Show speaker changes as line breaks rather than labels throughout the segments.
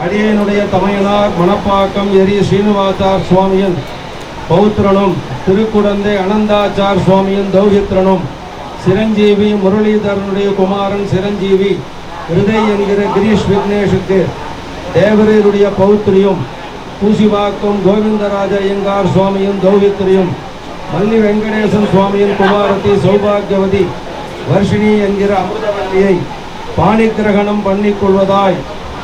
அடியனுடைய தமையனார் மணப்பாக்கம் எரி ஸ்ரீனிவாசார் சுவாமியின் பௌத்திரனும் திருக்குடந்தை அனந்தாச்சார் சுவாமியின் தௌஹித்ரனும் சிரஞ்சீவி முரளிதரனுடைய குமாரன் சிரஞ்சீவி ஹிருதய் என்கிற கிரீஷ் விக்னேஷுக்கு தேவரீருடைய பௌத்திரியும் பூசிவாக்கம் கோவிந்தராஜ ஐயங்கார் சுவாமியின் தௌஹித்ரியும் மல்லி வெங்கடேசன் சுவாமியின் குமாரத்தி சௌபாகியவதி வர்ஷினி என்கிற அமிர்தவல்லியை பாணிகிரகணம் பண்ணிக்கொள்வதாய்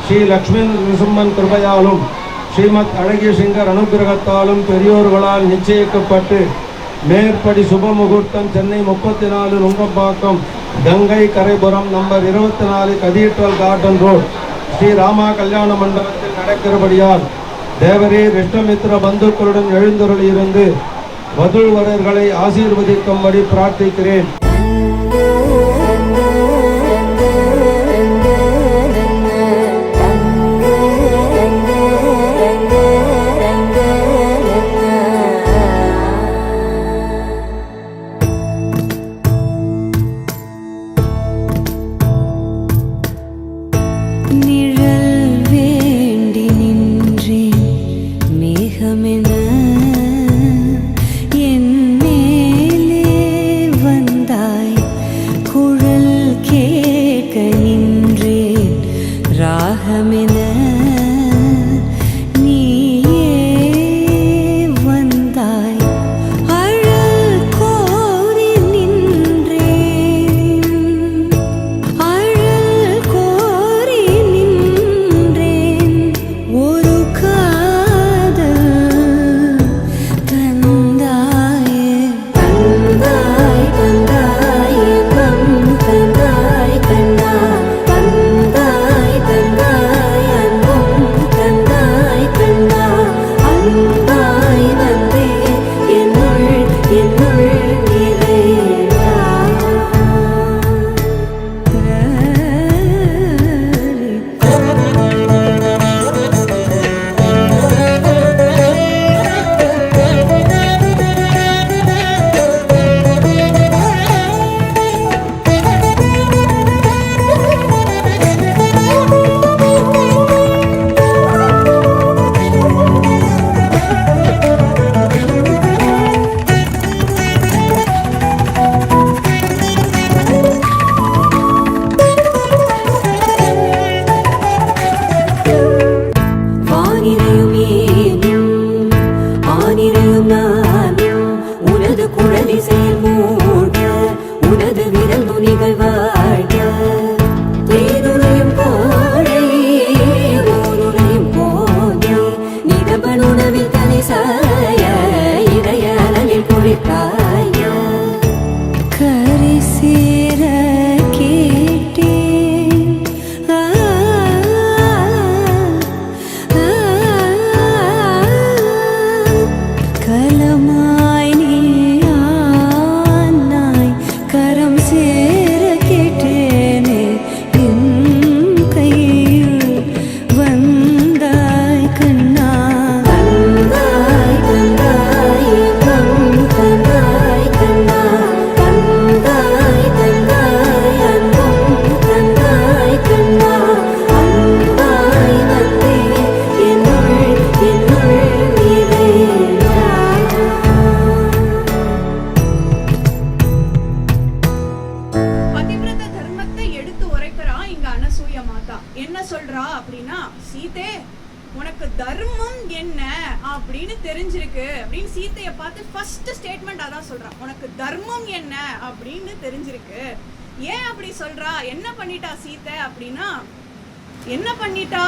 ஸ்ரீ லக்ஷ்மி நரசிம்மன் கிருபையாலும் ஸ்ரீமத் அழகிய சிங்கர் அனுகிரகத்தாலும் பெரியோர்களால் நிச்சயிக்கப்பட்டு மேற்படி சுப முகூர்த்தம் Chennai 34 Nungambakkam Gangai Karaipuram number 24 cathedral garden road Sri Rama Kalyana மண்டபத்தில் நடக்கிறபடியால் தேவரீர் இஷ்டமித்திர பந்துக்களுடன் எழுந்தருளியிருந்து வதுழ்வரர்களை ஆசீர்வதிக்கும்படி பிரார்த்திக்கிறேன்.
தெரிஞ்சிருக்கு அப்படின்னு சீதையை பார்த்து ஃபர்ஸ்ட் ஸ்டேட்மெண்ட் அதான் சொல்றான். உனக்கு தர்மம் என்ன அப்படின்னு தெரிஞ்சிருக்கு. ஏன் அப்படி சொல்றா? என்ன பண்ணிட்டா சீதை அப்படின்னா, என்ன பண்ணிட்டா?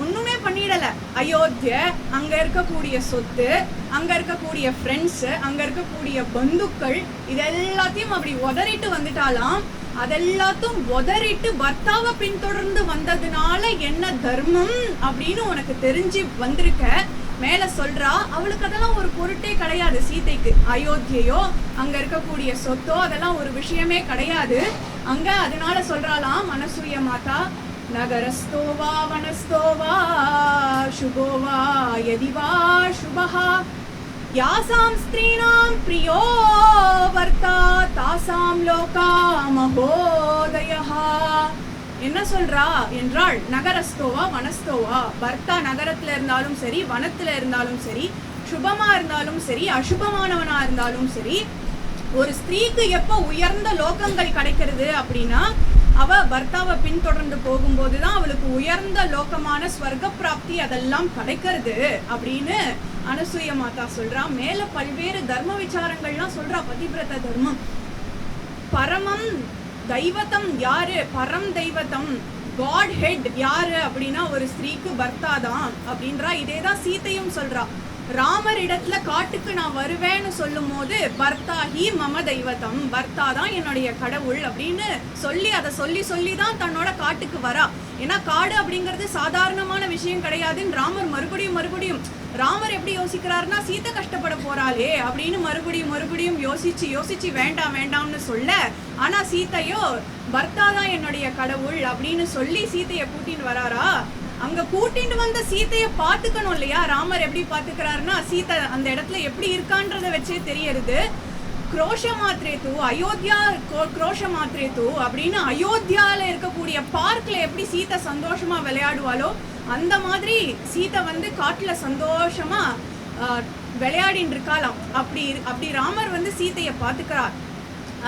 ஒண்ணுமே பண்ணிடல. அயோத்திய, அங்க இருக்கக்கூடிய சொத்து, அங்க இருக்கக்கூடிய ஃப்ரெண்ட்ஸ், அங்க இருக்கக்கூடிய பந்துக்கள், இது எல்லாத்தையும் அப்படி உதறிட்டு வந்துட்டாலாம். அதெல்லாத்தையும் உதறிட்டு பர்த்தாவை பின்தொடர்ந்து வந்ததுனால என்ன தர்மம் அப்படின்னு உனக்கு தெரிஞ்சு வந்திருக்க. மேல சொல்றா, அவளுக்கு அதெல்லாம் ஒரு பொருட்டே கிடையாது சீதைக்கு. அயோத்தியோ அங்க இருக்கக்கூடிய சொத்தோ அதெல்லாம் ஒரு விஷயமே கிடையாது அங்க. அதனால சொல்றாலாம் அனசூய மாதா, நகரஸ்தோவா வனஸ்தோவா சுபோவா யதிவா சுபஹா யாசாம் ஸ்திரீனாம் பிரியோ வர்த்தா தாசாம் லோகா மகோதயஹா. என்ன சொல்றா என்றால், நகரஸ்தோவா வனஸ்தோவா, பர்த்தா நகரத்துல இருந்தாலும் சரி வனத்துல இருந்தாலும் சரி, சுபமா இருந்தாலும் சரி அசுபமானவனா இருந்தாலும் சரி, ஒரு ஸ்திரீக்கு எப்ப உயர்ந்த லோகங்கள் கிடைக்கிறது அப்படின்னா அவ பர்த்தாவை பின்தொடர்ந்து போகும்போதுதான் அவளுக்கு உயர்ந்த லோகமான ஸ்வர்க பிராப்தி அதெல்லாம் கிடைக்கிறது அப்படின்னு அனசூய மாதா சொல்றா. மேல பல்வேறு தர்ம விசாரங்கள்லாம் சொல்றா. பதிவிரத தர்மம், பரமம் தெய்வத்தம் யாரு, பரம் தெய்வத்தம் காட் ஹெட் யாரு அப்படின்னா ஒரு ஸ்திரீக்கு பர்த்தா தான் அப்படின்றா. இதேதான் சீத்தையும் சொல்றா. ராமர் இடத்துல காட்டுக்கு நான் வருவேன்னு சொல்லும் போது பர்த்தா ஹி மம தெய்வத்தம், பர்த்தா தான் என்னுடைய கடவுள் அப்படின்னு சொல்லி அதை சொல்லி தான் தன்னோட காட்டுக்கு வரா. ஏன்னா காடு அப்படிங்கிறது சாதாரணமான விஷயம் கிடையாதுன்னு ராமர் மறுபடியும் ராமர் எப்படி யோசிக்கிறாருன்னா, சீத்தை கஷ்டப்பட போறாளே அப்படின்னு மறுபடியும் யோசிச்சு வேண்டாம்னு சொல்ல, ஆனா சீத்தையோ பர்த்தா தான் என்னுடைய கடவுள் அப்படின்னு சொல்லி சீத்தையை கூட்டின்னு வராரா. அங்க கூட்டிட்டு வந்த சீத்தைய பாத்துக்கணும் இல்லையா. ராமர் எப்படி பாத்துக்கிறாருன்னா, சீத்தை அந்த இடத்துல எப்படி இருக்கான்றத வச்சே தெரியறது. குரோஷ மாத்திரேத்து அயோத்தியா குரோஷ மாத்திரேத்து அப்படின்னு அயோத்தியால இருக்கக்கூடிய பார்க்ல எப்படி சீத்தை சந்தோஷமா விளையாடுவாளோ அந்த மாதிரி சீத்தை வந்து காட்டுல சந்தோஷமா விளையாடின்னு இருக்காளாம். அப்படி ராமர் வந்து சீத்தைய பாத்துக்கிறார்.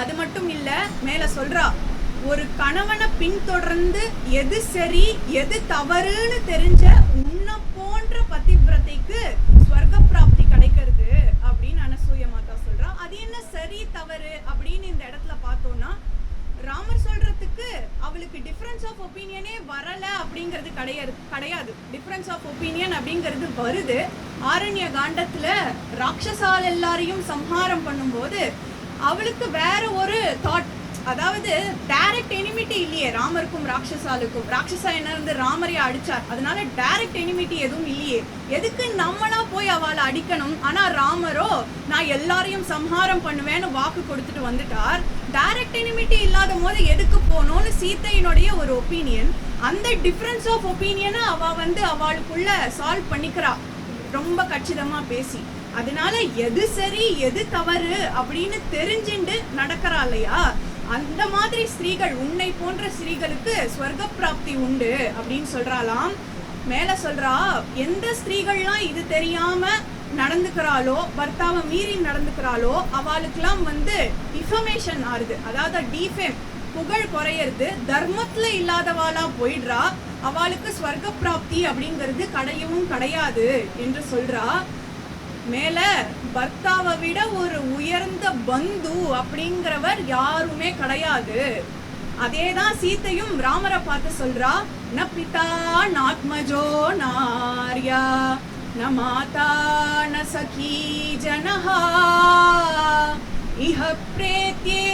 அது மட்டும் இல்ல, மேல சொல்றா, ஒரு கணவனை பின்தொடர்ந்து எது சரி எது தவறுன்னு தெரிஞ்ச உன்னை போன்ற பதிவிரதைக்கு ஸ்வர்க பிராப்தி கிடைக்கிறது அப்படின்னு அனசூய மாதா சொல்றா. அது என்ன சரி தவறு அப்படின்னு இந்த இடத்துல பார்த்தோம்னா, ராமர் சொல்றதுக்கு அவளுக்கு டிஃபரன்ஸ் ஆஃப் ஒப்பீனியனே வரல அப்படிங்கிறது கிடையாது. டிஃபரன்ஸ் ஆஃப் ஒப்பீனியன் அப்படிங்கிறது வருது. ஆரண்ய காண்டத்துல ராட்சசால் எல்லாரையும் சம்ஹாரம் பண்ணும்போது அவளுக்கு வேற ஒரு தாட், அதாவது டைரக்ட் எனிமிட்டி இல்லையே ராமருக்கும் ராட்சசாலுக்கும். ராட்சசா என்ன இருந்து ராமரைய அடிச்சார், அதனால டைரக்ட் எனிமிட்டி எதுவும் இல்லையே, எதுக்கு நம்மளா போய் அவளை அடிக்கணும். ஆனா ராமரோ நான் எல்லாரையும் சம்ஹாரம் பண்ணுவேன்னு வாக்கு கொடுத்துட்டு வந்துட்டார். டைரக்ட் எனிமிட்டி இல்லாத போது எதுக்கு போனோம்னு சீத்தையினுடைய ஒரு ஒப்பீனியன். அந்த டிஃபரன்ஸ் ஆஃப் ஒப்பீனியனை அவ வந்து அவளுக்குள்ள சால்வ் பண்ணிக்கிறா ரொம்ப கச்சிதமா பேசி. அதனால எது சரி எது தவறு அப்படின்னு தெரிஞ்சுண்டு நடக்கிறா இல்லையா. அந்த மாதிரி ஸ்திரீகள், உன்னை போன்ற ஸ்திரீகளுக்கு ஸ்வர்க பிராப்தி உண்டு அப்படின்னு சொல்றாளாம். மேல சொல்றா, எந்த ஸ்திரீகள்லாம் இது தெரியாம நடந்துக்கிறாளோ, பர்த்தாவை மீறி நடந்துக்கிறாளோ அவளுக்கெல்லாம் வந்து டிஃபமேஷன் ஆறுது, அதாவது டிஃபேம் புகழ் குறையிறது, தர்மத்துல இல்லாதவாளா போயிடுறா, அவளுக்கு ஸ்வர்க பிராப்தி அப்படிங்கிறது கிடையவும் கிடையாது என்று சொல்றா. மேல பர்த்தாவை விட ஒரு உயர்ந்த பந்து அப்படிங்கிறவர் யாருமே கிடையாது. அதேதான் சீத்தையும் ராமரை பார்த்து சொல்றா. ந பிதா நாத்மஜோ நார்யா ந மாதா ந சகி ஜனஹா இஹ பிரேத்யே